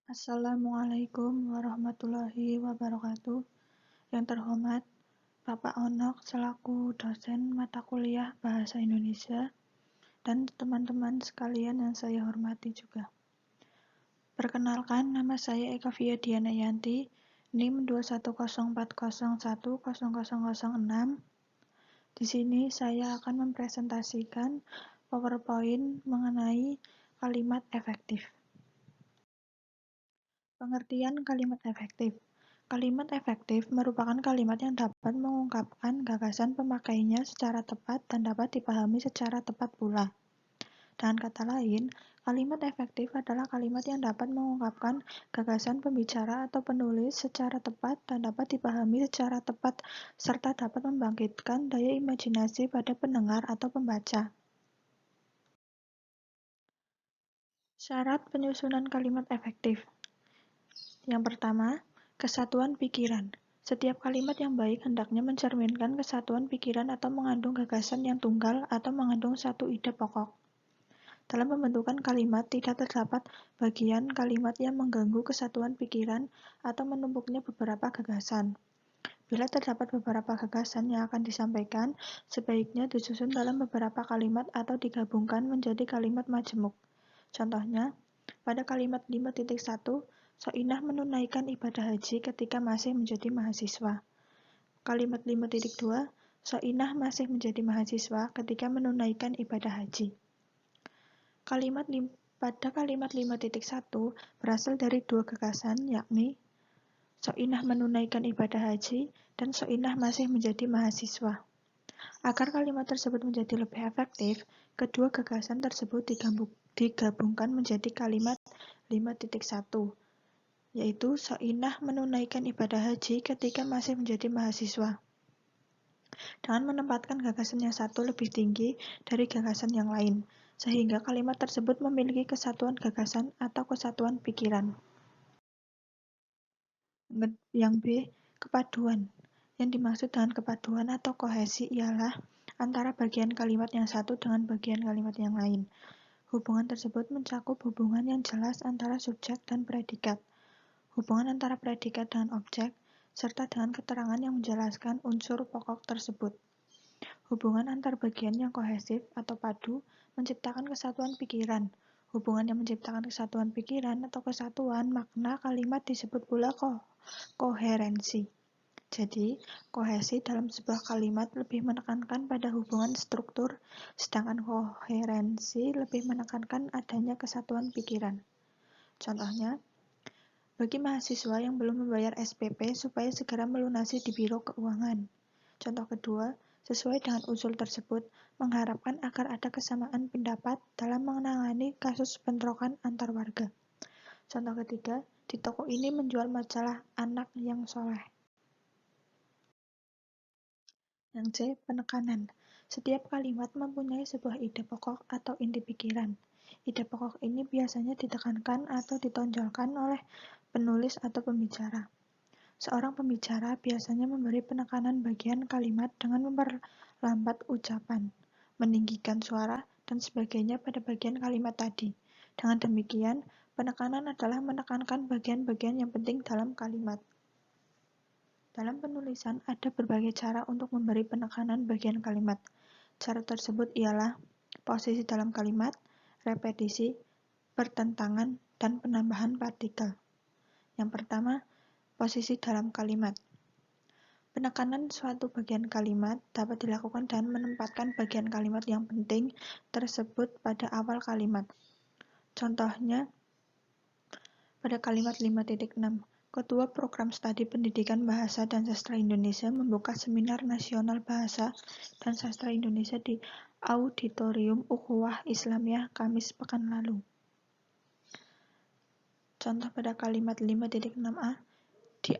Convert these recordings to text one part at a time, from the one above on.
Assalamualaikum warahmatullahi wabarakatuh. Yang terhormat, Bapak Onok selaku dosen mata kuliah Bahasa Indonesia dan teman-teman sekalian yang saya hormati juga. Perkenalkan, nama saya Eka Fia Diana Yanti, NIM 21040100006. Di sini saya akan mempresentasikan PowerPoint mengenai kalimat efektif. Pengertian kalimat efektif. Kalimat efektif merupakan kalimat yang dapat mengungkapkan gagasan pemakainya secara tepat dan dapat dipahami secara tepat pula. Dengan kata lain, kalimat efektif adalah kalimat yang dapat mengungkapkan gagasan pembicara atau penulis secara tepat dan dapat dipahami secara tepat serta dapat membangkitkan daya imajinasi pada pendengar atau pembaca. Syarat penyusunan kalimat efektif. Yang pertama, kesatuan pikiran. Setiap kalimat yang baik hendaknya mencerminkan kesatuan pikiran atau mengandung gagasan yang tunggal atau mengandung satu ide pokok. Dalam pembentukan kalimat, tidak terdapat bagian kalimat yang mengganggu kesatuan pikiran atau menumpuknya beberapa gagasan. Bila terdapat beberapa gagasan yang akan disampaikan, sebaiknya disusun dalam beberapa kalimat atau digabungkan menjadi kalimat majemuk. Contohnya, pada kalimat 5.1, Soinah menunaikan ibadah haji ketika masih menjadi mahasiswa. Kalimat 5.2, Soinah masih menjadi mahasiswa ketika menunaikan ibadah haji. Pada kalimat 5.1 berasal dari dua gagasan, yakni Soinah menunaikan ibadah haji dan Soinah masih menjadi mahasiswa. Agar kalimat tersebut menjadi lebih efektif, kedua gagasan tersebut digabungkan menjadi kalimat 5.1, yaitu Soinah menunaikan ibadah haji ketika masih menjadi mahasiswa. Dengan menempatkan gagasan yang satu lebih tinggi dari gagasan yang lain, sehingga kalimat tersebut memiliki kesatuan gagasan atau kesatuan pikiran. Yang B, kepaduan. Yang dimaksud dengan kepaduan atau kohesi ialah antara bagian kalimat yang satu dengan bagian kalimat yang lain. Hubungan tersebut mencakup hubungan yang jelas antara subjek dan predikat, hubungan antara predikat dengan objek, serta dengan keterangan yang menjelaskan unsur pokok tersebut. Hubungan antar bagian yang kohesif atau padu menciptakan kesatuan pikiran. Hubungan yang menciptakan kesatuan pikiran atau kesatuan makna kalimat disebut pula koherensi. Jadi, kohesi dalam sebuah kalimat lebih menekankan pada hubungan struktur, sedangkan koherensi lebih menekankan adanya kesatuan pikiran. Contohnya, bagi mahasiswa yang belum membayar SPP supaya segera melunasi di Biro Keuangan. Contoh kedua, sesuai dengan usul tersebut, mengharapkan agar ada kesamaan pendapat dalam menangani kasus bentrokan antar warga. Contoh ketiga, di toko ini menjual majalah Anak yang Soleh. Yang C, penekanan. Setiap kalimat mempunyai sebuah ide pokok atau inti pikiran. Ide pokok ini biasanya ditekankan atau ditonjolkan oleh penulis atau pembicara. Seorang pembicara biasanya memberi penekanan bagian kalimat dengan memperlambat ucapan, meninggikan suara, dan sebagainya pada bagian kalimat tadi. Dengan demikian, penekanan adalah menekankan bagian-bagian yang penting dalam kalimat. Dalam penulisan, ada berbagai cara untuk memberi penekanan bagian kalimat. Cara tersebut ialah posisi dalam kalimat, repetisi, pertentangan, dan penambahan partikel. Yang pertama, posisi dalam kalimat. Penekanan suatu bagian kalimat dapat dilakukan dengan menempatkan bagian kalimat yang penting tersebut pada awal kalimat. Contohnya, pada kalimat 5.6, Ketua Program Studi Pendidikan Bahasa dan Sastra Indonesia membuka Seminar Nasional Bahasa dan Sastra Indonesia di Auditorium Ukhuwah Islamiyah Kamis pekan lalu. Contoh pada kalimat 5.6a, di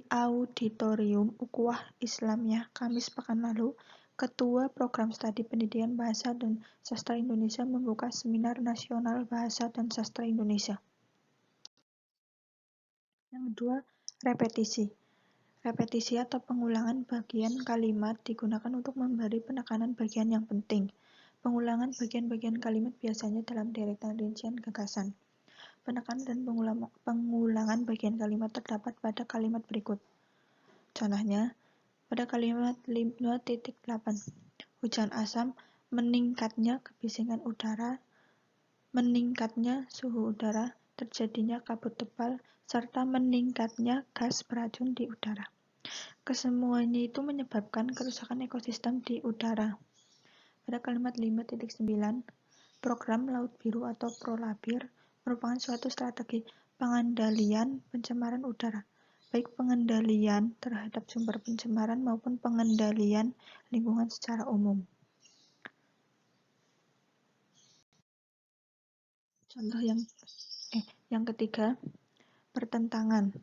Auditorium Ukhuwah Islamiyah Kamis pekan lalu, Ketua Program Studi Pendidikan Bahasa dan Sastra Indonesia membuka Seminar Nasional Bahasa dan Sastra Indonesia. Yang kedua, repetisi. Repetisi atau pengulangan bagian kalimat digunakan untuk memberi penekanan bagian yang penting. Pengulangan bagian-bagian kalimat biasanya dalam deretan rincian gagasan. Penekanan dan pengulangan bagian kalimat terdapat pada kalimat berikut. Contohnya, pada kalimat 5.8, hujan asam, meningkatnya kebisingan udara, meningkatnya suhu udara, terjadinya kabut tebal, serta meningkatnya gas beracun di udara. Kesemuanya itu menyebabkan kerusakan ekosistem di udara. Pada kalimat 5.9, program Laut Biru atau ProLabir merupakan suatu strategi pengendalian pencemaran udara, baik pengendalian terhadap sumber pencemaran maupun pengendalian lingkungan secara umum. Contoh yang ketiga, pertentangan.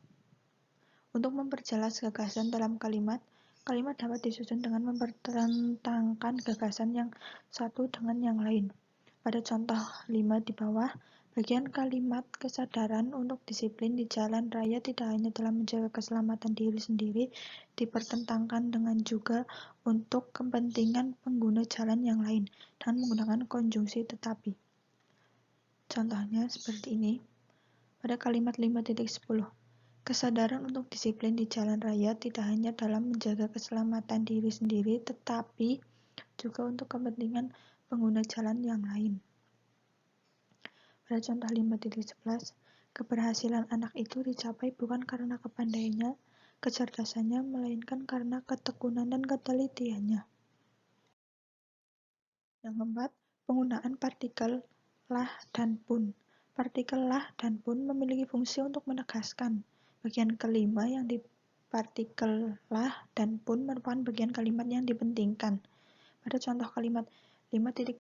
Untuk memperjelas gagasan dalam kalimat dapat disusun dengan mempertentangkan gagasan yang satu dengan yang lain. Pada contoh 5 di bawah, bagian kalimat kesadaran untuk disiplin di jalan raya tidak hanya dalam menjaga keselamatan diri sendiri dipertentangkan dengan juga untuk kepentingan pengguna jalan yang lain dengan menggunakan konjungsi tetapi. Contohnya seperti ini. Pada kalimat 5.10, kesadaran untuk disiplin di jalan raya tidak hanya dalam menjaga keselamatan diri sendiri, tetapi juga untuk kepentingan pengguna jalan yang lain. Pada contoh 5.11, keberhasilan anak itu dicapai bukan karena kepandaiannya, kecerdasannya, melainkan karena ketekunan dan ketelitiannya. Yang keempat, penggunaan partikel lah dan pun. Partikel lah dan pun memiliki fungsi untuk menegaskan. Bagian kelima yang di partikel lah dan pun merupakan bagian kalimat yang dipentingkan. Pada contoh kalimat 5.12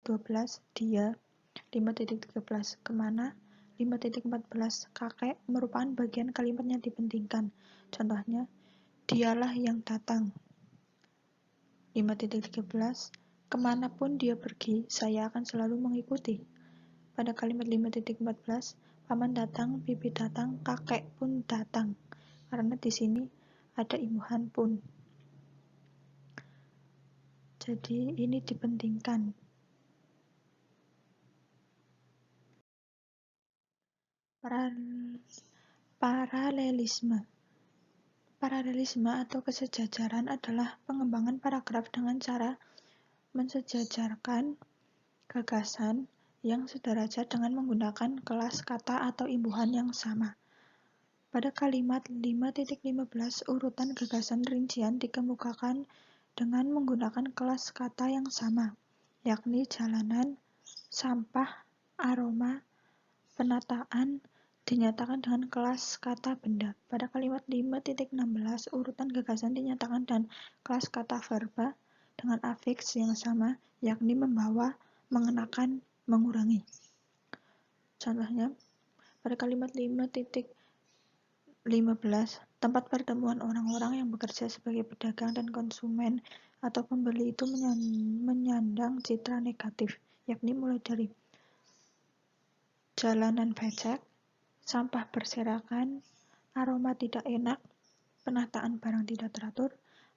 dia, 5.13 kemana, 5.14 kakek merupakan bagian kalimat yang dipentingkan. Contohnya, dialah yang datang. 5.13 kemanapun dia pergi, saya akan selalu mengikuti. Pada kalimat 5.14, paman datang, bibi datang, kakek pun datang. Karena di sini ada imbuhan pun. Jadi ini dipentingkan. Paralelisme. Paralelisme atau kesejajaran adalah pengembangan paragraf dengan cara mensejajarkan gagasan yang sederajat dengan menggunakan kelas kata atau imbuhan yang sama. Pada kalimat 5.15, urutan gagasan rincian dikemukakan dengan menggunakan kelas kata yang sama, yakni jalanan, sampah, aroma, penataan, dinyatakan dengan kelas kata benda. Pada kalimat 5.16, urutan gagasan dinyatakan dengan kelas kata verba dengan afiks yang sama, yakni membawa, mengenakan, mengurangi. Contohnya, pada kalimat 5.15, tempat pertemuan orang-orang yang bekerja sebagai pedagang dan konsumen atau pembeli itu menyandang citra negatif, yakni mulai dari jalanan becek, sampah berserakan, aroma tidak enak, penataan barang tidak teratur,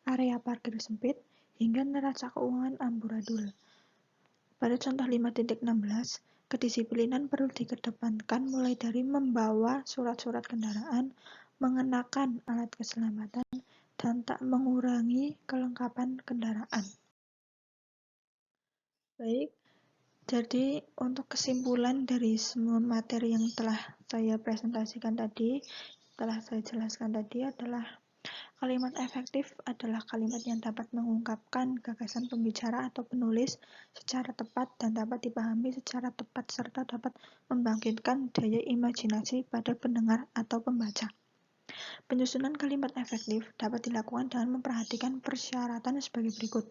area parkir sempit, hingga neraca keuangan amburadul. Pada contoh 5.16, kedisiplinan perlu dikedepankan mulai dari membawa surat-surat kendaraan, mengenakan alat keselamatan, dan tak mengurangi kelengkapan kendaraan. Baik, jadi untuk kesimpulan dari semua materi yang telah saya presentasikan tadi, telah saya jelaskan tadi adalah kalimat efektif adalah kalimat yang dapat mengungkapkan gagasan pembicara atau penulis secara tepat dan dapat dipahami secara tepat serta dapat membangkitkan daya imajinasi pada pendengar atau pembaca. Penyusunan kalimat efektif dapat dilakukan dengan memperhatikan persyaratan sebagai berikut: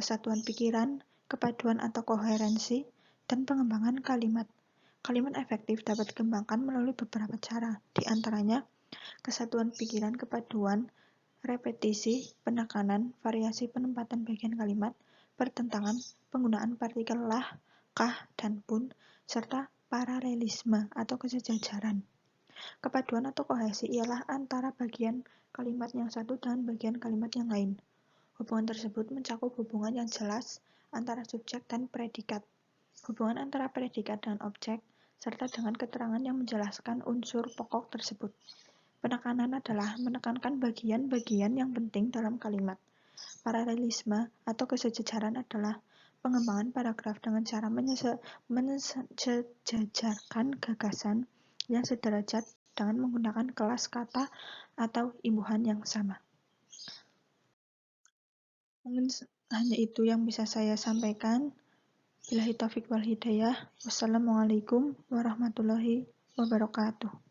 kesatuan pikiran, kepaduan atau koherensi, dan pengembangan kalimat. Kalimat efektif dapat dikembangkan melalui beberapa cara, di antaranya kesatuan pikiran, kepaduan, repetisi, penekanan, variasi penempatan bagian kalimat, pertentangan, penggunaan partikel lah, kah, dan pun, serta paralelisme atau kesejajaran. Kepaduan atau kohesi ialah antara bagian kalimat yang satu dengan bagian kalimat yang lain. Hubungan tersebut mencakup hubungan yang jelas antara subjek dan predikat. Hubungan antara predikat dan objek serta dengan keterangan yang menjelaskan unsur pokok tersebut. Penekanan adalah menekankan bagian-bagian yang penting dalam kalimat. Paralelisme atau kesejajaran adalah pengembangan paragraf dengan cara mensejajarkan gagasan yang sederajat dengan menggunakan kelas kata atau imbuhan yang sama. Mungkin hanya itu yang bisa saya sampaikan. Billahi taufiq wal hidayah. Wassalamualaikum warahmatullahi wabarakatuh.